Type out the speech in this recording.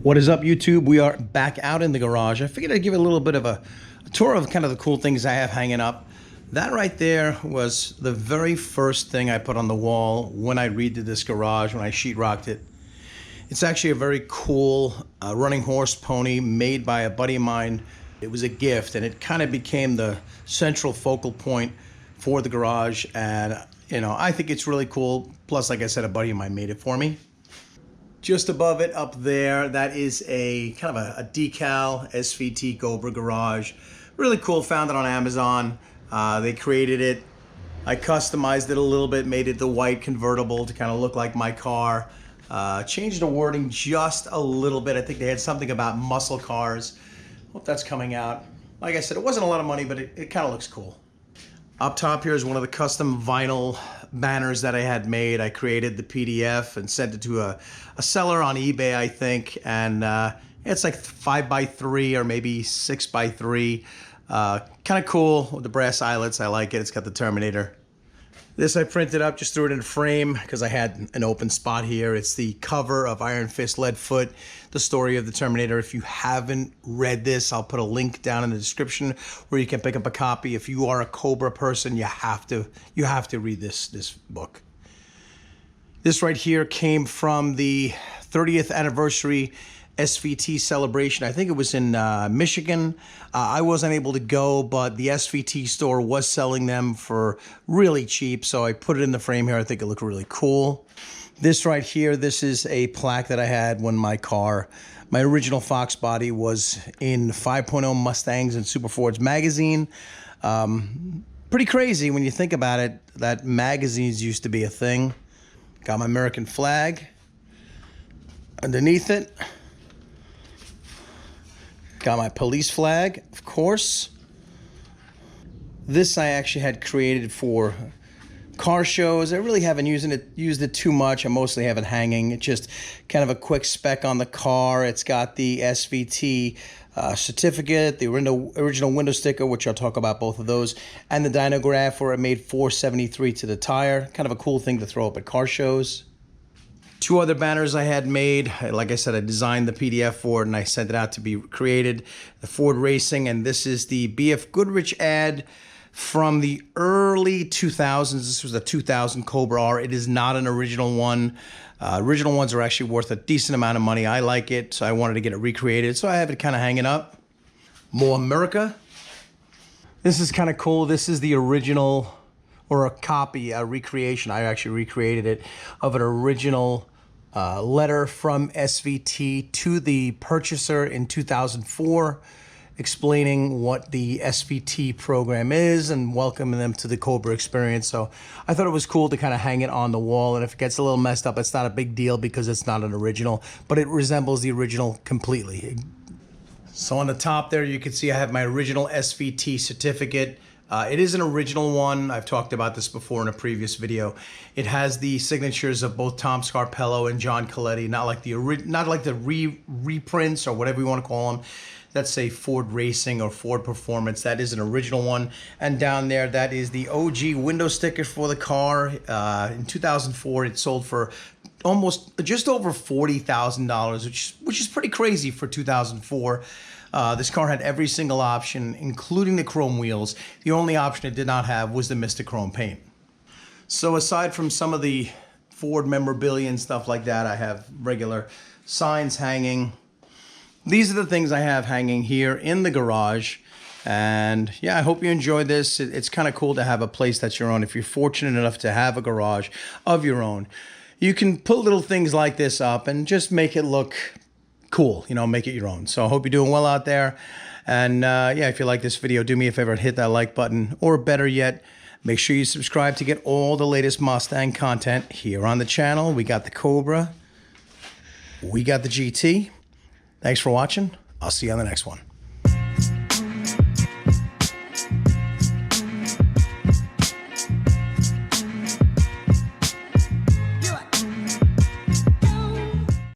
What is up, YouTube? We are back out in the garage. I figured I'd give a little bit of a tour of kind of the cool things I have hanging up. That right there was the very first thing I put on the wall when I redid this garage, when I sheetrocked it. It's actually a very cool running horse pony made by a buddy of mine. It was a gift, and it kind of became the central focal point for the garage. And, you know, I think it's really cool. Plus, like I said, a buddy of mine made it for me. Just above it up there, that is a kind of a decal SVT GoPro garage. Really cool, found it on Amazon. They created it. I customized it a little bit, made it the white convertible to kind of look like my car. Changed the wording just a little bit. I think they had something about muscle cars. Hope that's coming out. Like I said, it wasn't a lot of money, but it kind of looks cool. Up top here is one of the custom vinyl banners that I had made. I created the PDF and sent it to a seller on eBay, I think. And it's like 5x3 or maybe 6x3. Kind of cool with the brass eyelets. I like it. It's got the Terminator. This I printed up, just threw it in a frame because I had an open spot here. It's the cover of Iron Fist Leadfoot, the story of the Terminator. If you haven't read this, I'll put a link down in the description where you can pick up a copy. If you are a Cobra person, you have to read this book. This right here came from the 30th anniversary SVT celebration. I think it was in Michigan. I wasn't able to go, but the SVT store was selling them for really cheap, so I put it in the frame here. I think it looked really cool. This right here, this is a plaque that I had when my original Fox body was in 5.0 Mustangs and Super Fords magazine. Pretty crazy when you think about it, that magazines used to be a thing. Got my American flag underneath it. Got my police flag, of course. This I actually had created for car shows. I really haven't used it too much. I mostly have it hanging. It's just kind of a quick spec on the car. It's got the SVT certificate, the original window sticker, which I'll talk about both of those, and the dynograph where it made 473 to the tire. Kind of a cool thing to throw up at car shows. Two other banners I had made. Like I said, I designed the PDF for it and I sent it out to be created. The Ford Racing, and this is the BF Goodrich ad from the early 2000s. This was a 2000 Cobra R. It is not an original one. Original ones are actually worth a decent amount of money. I like it, so I wanted to get it recreated. So I have it kind of hanging up. More America. This is kind of cool. This is the original, or a copy, a recreation. I actually recreated it, of an original letter from SVT to the purchaser in 2004, explaining what the SVT program is and welcoming them to the Cobra experience. So I thought it was cool to kind of hang it on the wall, and if it gets a little messed up, it's not a big deal because it's not an original, but it resembles the original completely. So on the top there, you can see I have my original SVT certificate. It is an original one. I've talked about this before in a previous video. It has the signatures of both Tom Scarpello and John Coletti, not like the reprints or whatever you want to call them. That's a Ford Racing or Ford Performance. That is an original one. And down there, that is the OG window sticker for the car. In 2004, it sold for just over $40,000, which is pretty crazy for 2004. This car had every single option, including the chrome wheels. The only option it did not have was the Mr. Chrome paint. So aside from some of the Ford memorabilia and stuff like that, I have regular signs hanging. These are the things I have hanging here in the garage. And yeah, I hope you enjoyed this. It's kind of cool to have a place that's your own. If you're fortunate enough to have a garage of your own, you can put little things like this up and just make it look cool, you know, make it your own. So I hope you're doing well out there. And yeah, if you like this video, do me a favor and hit that like button, or better yet, make sure you subscribe to get all the latest Mustang content here on the channel. We got the Cobra, we got the GT. Thanks for watching. I'll see you on the next one.